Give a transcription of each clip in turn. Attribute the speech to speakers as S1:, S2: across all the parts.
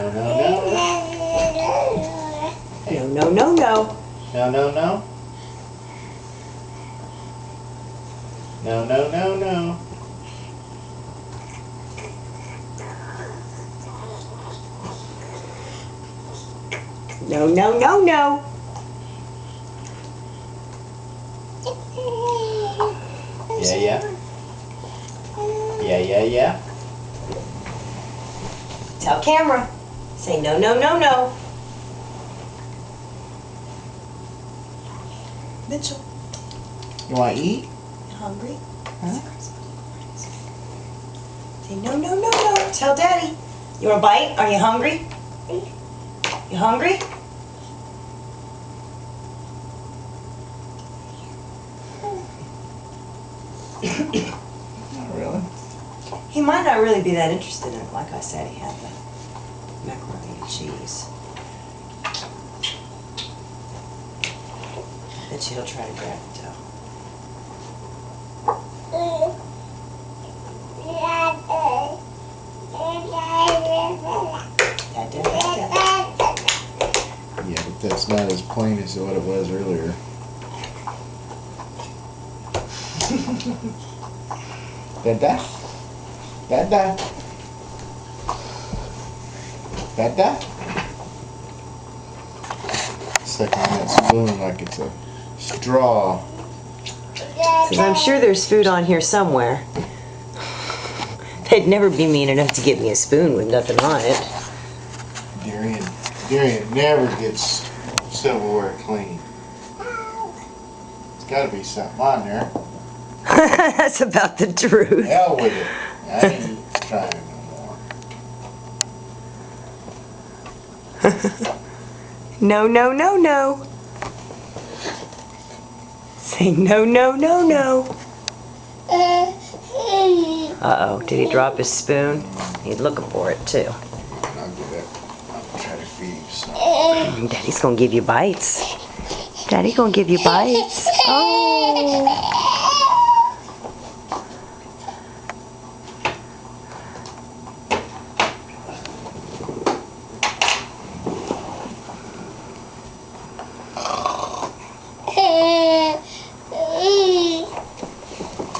S1: No, no, no.
S2: No, no, no, no.
S1: No, no, no. No, no, no, no.
S2: No, no, no, no.
S1: Yeah, yeah. Yeah, yeah, yeah.
S2: Tell camera. Say no, no, no, no. Mitchell,
S1: You want to eat?
S2: you hungry?
S1: Huh?
S2: Say no, no, no, no. Tell Daddy. You want a bite? Are you hungry? You hungry?
S1: Not really.
S2: He might not really be that interested in it. Like I said, he had the macaroni and cheese. Bet you he'll try to grab it though. Dad, Dad, Dad, Dad.
S1: Yeah, but that's not as plain as what it was earlier. Dada? Dada? Dada? Sucking that spoon like it's a straw.
S2: Because I'm sure there's food on here somewhere. They'd never be mean enough to give me a spoon with nothing on it.
S1: Darian never gets silverware clean. There's got to be something on there.
S2: That's about the truth.
S1: Hell with it. I ain't trying no more.
S2: No, no, no, no. Say no, no, no, no. Uh-oh, did he drop his spoon? He's looking for it, too.
S1: I'll get it. I'll try to feed you some.
S2: Daddy's gonna give you bites. Daddy's gonna give you bites. Oh.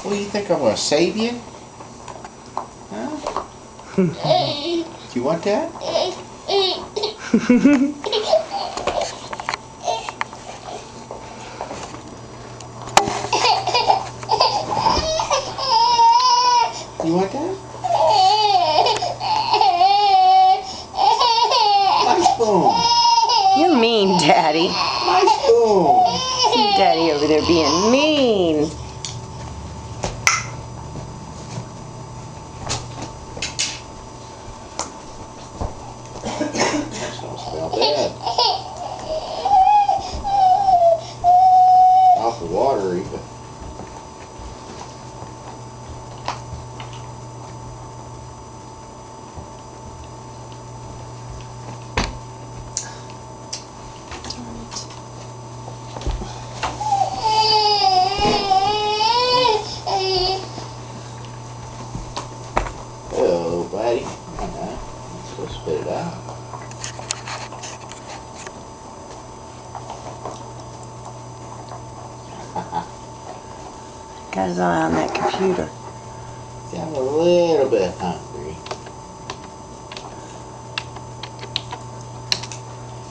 S1: What do you think I'm gonna save you? Huh? Do you want that? You want that? My spoon.
S2: You're mean, Daddy.
S1: My spoon.
S2: Daddy over there being mean.
S1: That don't smell bad. Off the water even. Hello, buddy. Come on now. Let's go spit it out.
S2: Got his eye on that computer.
S1: See, I'm a little bit hungry.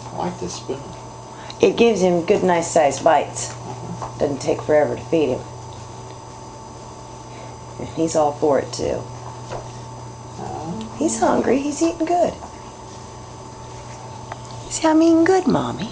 S1: I like this spoon.
S2: It gives him good, nice sized bites. Doesn't take forever to feed him. And he's all for it too. He's hungry. He's eating good. See, I'm eating good, Mommy.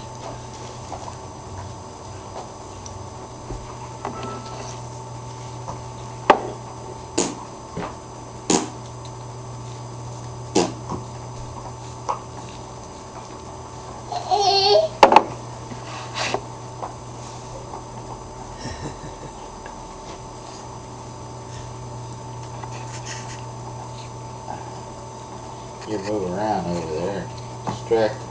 S1: You're moving around over there. Distracting.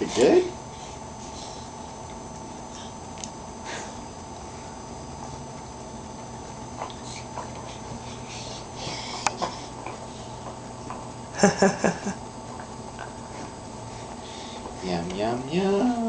S1: Is it good? Yum, yum, yum.